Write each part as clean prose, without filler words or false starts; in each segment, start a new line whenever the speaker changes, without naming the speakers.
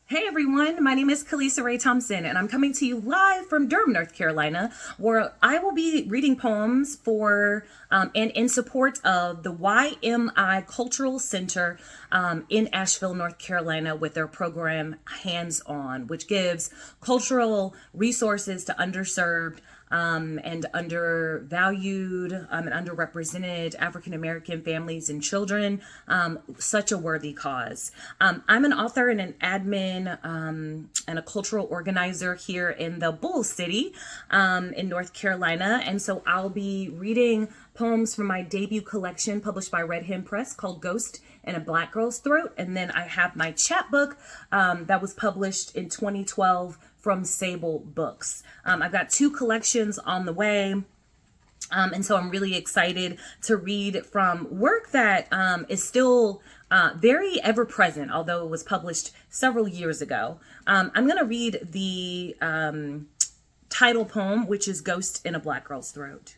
Hey everyone, my name is KHALISA RAE THOMPSON, and I'm coming to you live from Durham, North Carolina, where I will be reading poems for and in support of the YMI Cultural Center in Asheville, North Carolina, with their program Hands On, which gives cultural resources to underserved and undervalued and underrepresented African American families and children. Such a worthy cause. I'm an author and an admin and a cultural organizer here in the Bull City in North Carolina. And so I'll be reading poems from my debut collection published by Red Hen Press called Ghost in a Black Girl's Throat. And then I have my chapbook that was published in 2012 from Sable Books. I've got 2 collections on the way. And so I'm really excited to read from work that is still very ever present, although it was published several years ago. I'm going to read the title poem, which is Ghost in a Black Girl's Throat.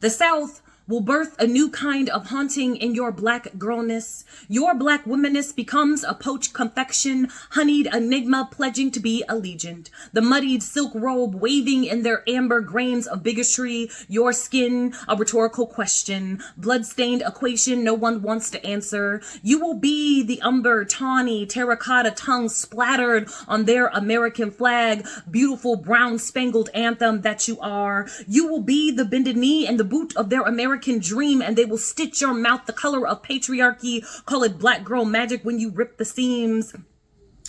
The South will birth a new kind of haunting in your black girlness. Your black womanness becomes a poached confection, honeyed enigma pledging to be allegiant. The muddied silk robe waving in their amber grains of bigotry. Your skin, a rhetorical question, blood-stained equation no one wants to answer. You will be the umber, tawny, terracotta tongue splattered on their American flag, beautiful brown-spangled anthem that you are. You will be the bended knee and the boot of their American dream, and they will stitch your mouth the color of patriarchy. Call it black girl magic when you rip the seams.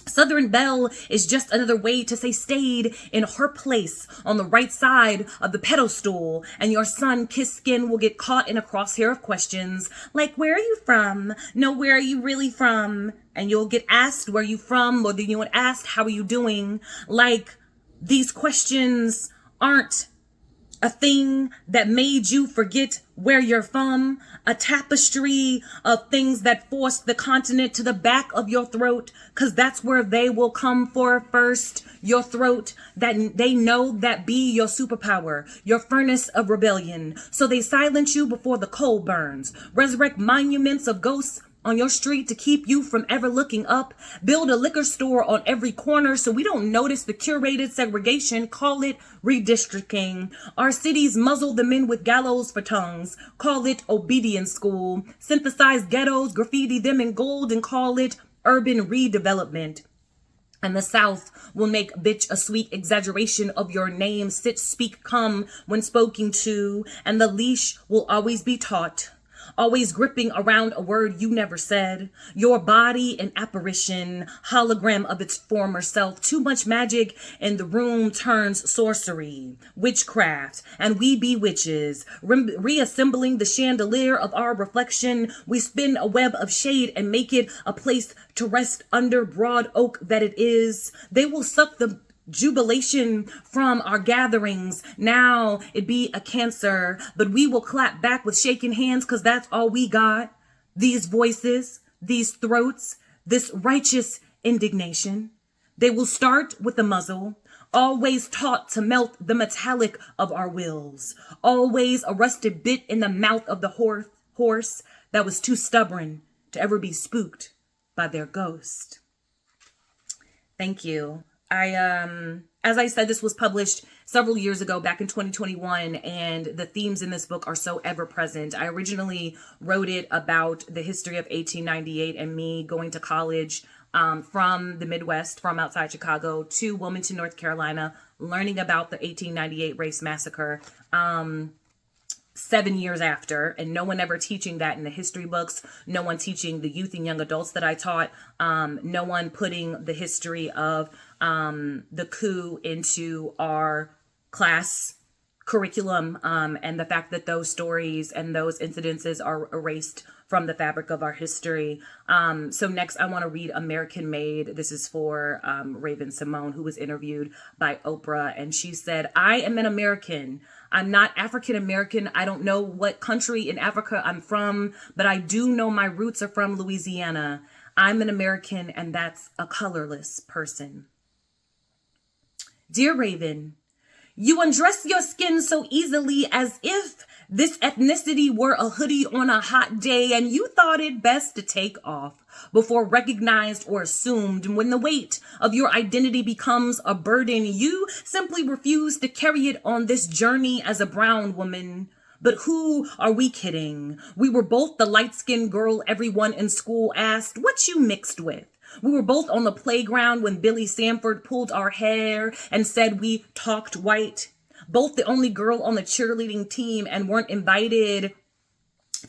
Southern Belle is just another way to say stayed in her place on the right side of the pedestal, and your sun-kissed skin will get caught in a crosshair of questions like, where are you from? No, where are you really from? And you'll get asked where you from, or then you would ask, how are you doing? Like, these questions aren't a thing that made you forget where you're from, a tapestry of things that force the continent to the back of your throat, because that's where they will come for first, your throat, that they know that be your superpower, your furnace of rebellion. So they silence you before the coal burns, resurrect monuments of ghosts on your street to keep you from ever looking up, build a liquor store on every corner so we don't notice the curated segregation, call it redistricting. Our cities muzzle the men with gallows for tongues, call it obedience school, synthesize ghettos, graffiti them in gold, and call it urban redevelopment. And the South will make bitch a sweet exaggeration of your name, sit, speak, come when spoken to, and the leash will always be taut. Always gripping around a word you never said. Your body an apparition, hologram of its former self. Too much magic in the room turns sorcery, witchcraft, and we be witches. Reassembling the chandelier of our reflection, we spin a web of shade and make it a place to rest under broad oak that it is. They will suck the jubilation from our gatherings. Now it be a cancer, but we will clap back with shaking hands, because that's all we got. These voices, these throats, this righteous indignation. They will start with the muzzle, always taught to melt the metallic of our wills, always a rusted bit in the mouth of the horse that was too stubborn to ever be spooked by their ghost. Thank you. As I said, this was published several years ago, back in 2021, and the themes in this book are so ever present. I originally wrote it about the history of 1898 and me going to college from the Midwest, from outside Chicago, to Wilmington, North Carolina, learning about the 1898 race massacre. 7 years after, and no one ever teaching that in the history books, no one teaching the youth and young adults that I taught, no one putting the history of the coup into our class curriculum, and the fact that those stories and those incidences are erased from the fabric of our history. So next I want to read American Made. This is for Raven Simone, who was interviewed by Oprah, and she said, I am an American. I'm not African American. I don't know what country in Africa I'm from, but I do know my roots are from Louisiana. I'm an American, and that's a colorless person. Dear Raven, you undress your skin so easily, as if This ethnicity wore a hoodie on a hot day and you thought it best to take off before recognized or assumed. And when the weight of your identity becomes a burden, you simply refuse to carry it on this journey as a brown woman. But who are we kidding? We were both the light-skinned girl everyone in school asked, "What you mixed with?" We were both on the playground when Billy Sanford pulled our hair and said we talked white. Both the only girl on the cheerleading team and weren't invited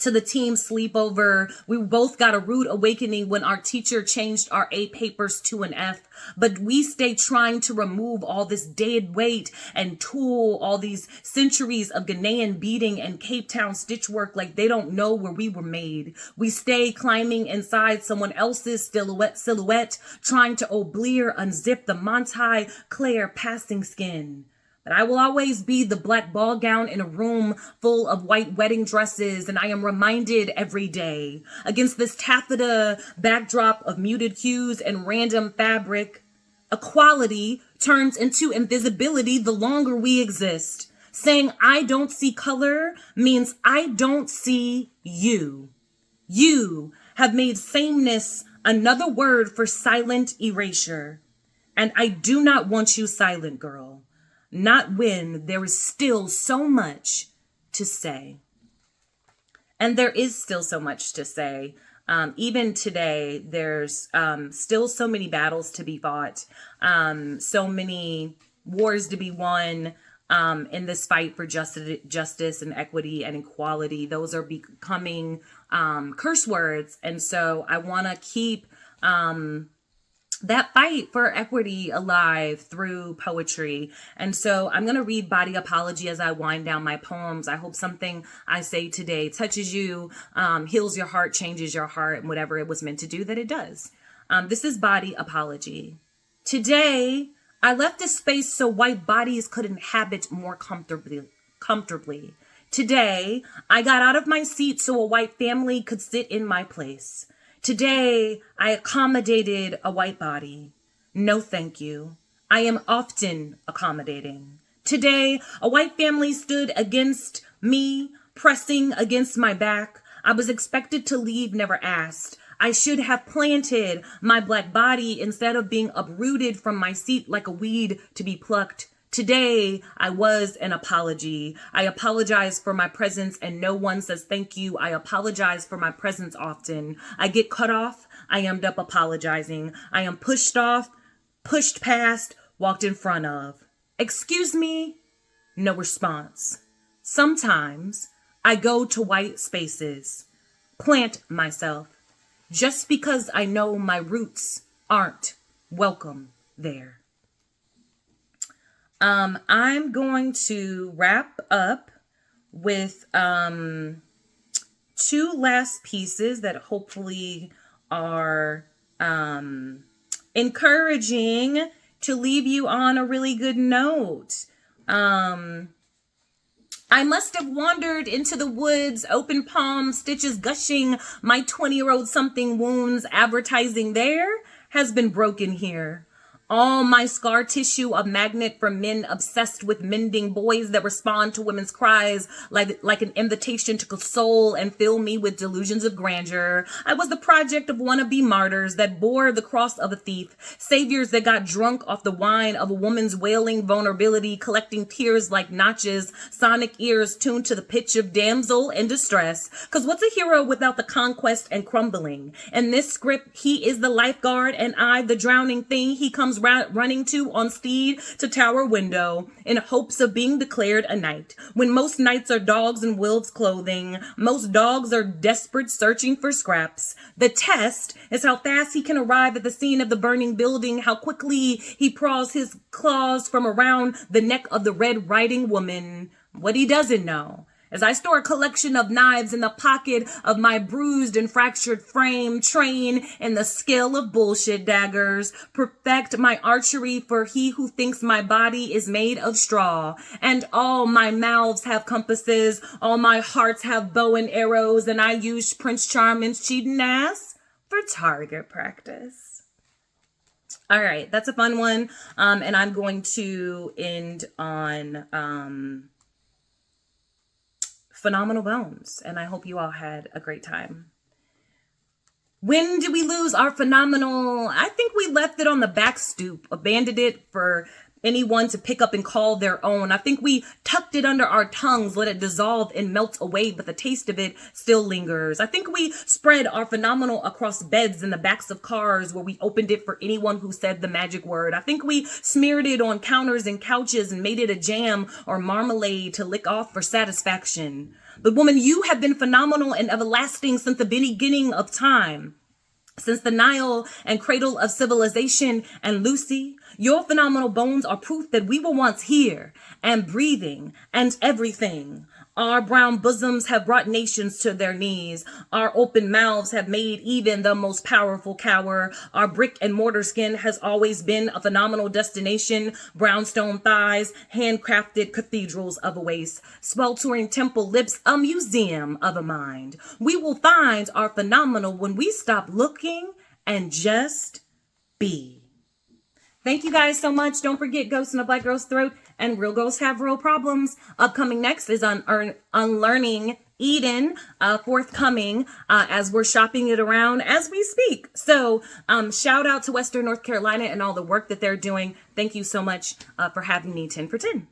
to the team sleepover. We both got a rude awakening when our teacher changed our A papers to an F. But we stay trying to remove all this dead weight and tool all these centuries of Ghanaian beading and Cape Town stitchwork like they don't know where we were made. We stay climbing inside someone else's silhouette, trying to obliere unzip the Monty Claire passing skin. But I will always be the black ball gown in a room full of white wedding dresses, and I am reminded every day, against this taffeta backdrop of muted hues and random fabric, equality turns into invisibility the longer we exist. Saying I don't see color means I don't see you. You have made sameness another word for silent erasure. And I do not want you silent, girl. Not when there is still so much to say. And there is still so much to say. Even today, there's still so many battles to be fought, so many wars to be won in this fight for justice and equity and equality. Those are becoming curse words. And so I want to keep that fight for equity alive through poetry. And so I'm going to read Body Apology as I wind down my poems. I hope something I say today touches you, heals your heart, changes your heart, and whatever it was meant to do, that it does. This is Body Apology. Today, I left a space so white bodies could inhabit more comfortably. Today, I got out of my seat so a white family could sit in my place. Today, I accommodated a white body. No, thank you. I am often accommodating. Today, a white family stood against me, pressing against my back. I was expected to leave, never asked. I should have planted my black body instead of being uprooted from my seat like a weed to be plucked. Today, I was an apology. I apologize for my presence and no one says thank you. I apologize for my presence often. I get cut off. I end up apologizing. I am pushed off, pushed past, walked in front of. Excuse me? No response. Sometimes I go to white spaces, plant myself, just because I know my roots aren't welcome there. I'm going to wrap up with two last pieces that hopefully are encouraging to leave you on a really good note. I must have wandered into the woods, open palm, stitches gushing, my 20-year-old something wounds, advertising there has been broken here. All my scar tissue a magnet for men obsessed with mending, boys that respond to women's cries like an invitation to console and fill me with delusions of grandeur. I was the project of wannabe martyrs that bore the cross of a thief, saviors that got drunk off the wine of a woman's wailing vulnerability, collecting tears like notches, sonic ears tuned to the pitch of damsel in distress. Cause what's a hero without the conquest and crumbling? In this script, he is the lifeguard and I the drowning thing he comes running to on steed to tower window in hopes of being declared a knight. When most knights are dogs in wolves' clothing, most dogs are desperate searching for scraps. The test is how fast he can arrive at the scene of the burning building, how quickly he paws his claws from around the neck of the Red Riding Woman. What he doesn't know, as I store a collection of knives in the pocket of my bruised and fractured frame, train in the skill of bullshit daggers, perfect my archery for he who thinks my body is made of straw. And all my mouths have compasses, all my hearts have bow and arrows, and I use Prince Charming's cheating ass for target practice. All right, that's a fun one. And I'm going to end on phenomenal bones. And I hope you all had a great time. When did we lose our phenomenal? I think we left it on the back stoop, abandoned it for anyone to pick up and call their own. I think we tucked it under our tongues, let it dissolve and melt away, but the taste of it still lingers. I think we spread our phenomenal across beds in the backs of cars where we opened it for anyone who said the magic word. I think we smeared it on counters and couches and made it a jam or marmalade to lick off for satisfaction. But woman, you have been phenomenal and everlasting since the beginning of time. Since the Nile and cradle of civilization, and Lucy, your phenomenal bones are proof that we were once here and breathing and everything. Our brown bosoms have brought nations to their knees. Our open mouths have made even the most powerful cower. Our brick and mortar skin has always been a phenomenal destination. Brownstone thighs, handcrafted cathedrals of a waist. Sweltering temple lips, a museum of a mind. We will find our phenomenal when we stop looking and just be. Thank you guys so much. Don't forget Ghosts in a Black Girl's Throat and Real Ghosts Have Real Problems. Upcoming next is on Unlearning Eden, forthcoming as we're shopping it around as we speak. So shout out to Western North Carolina and all the work that they're doing. Thank you so much for having me 10 for 10.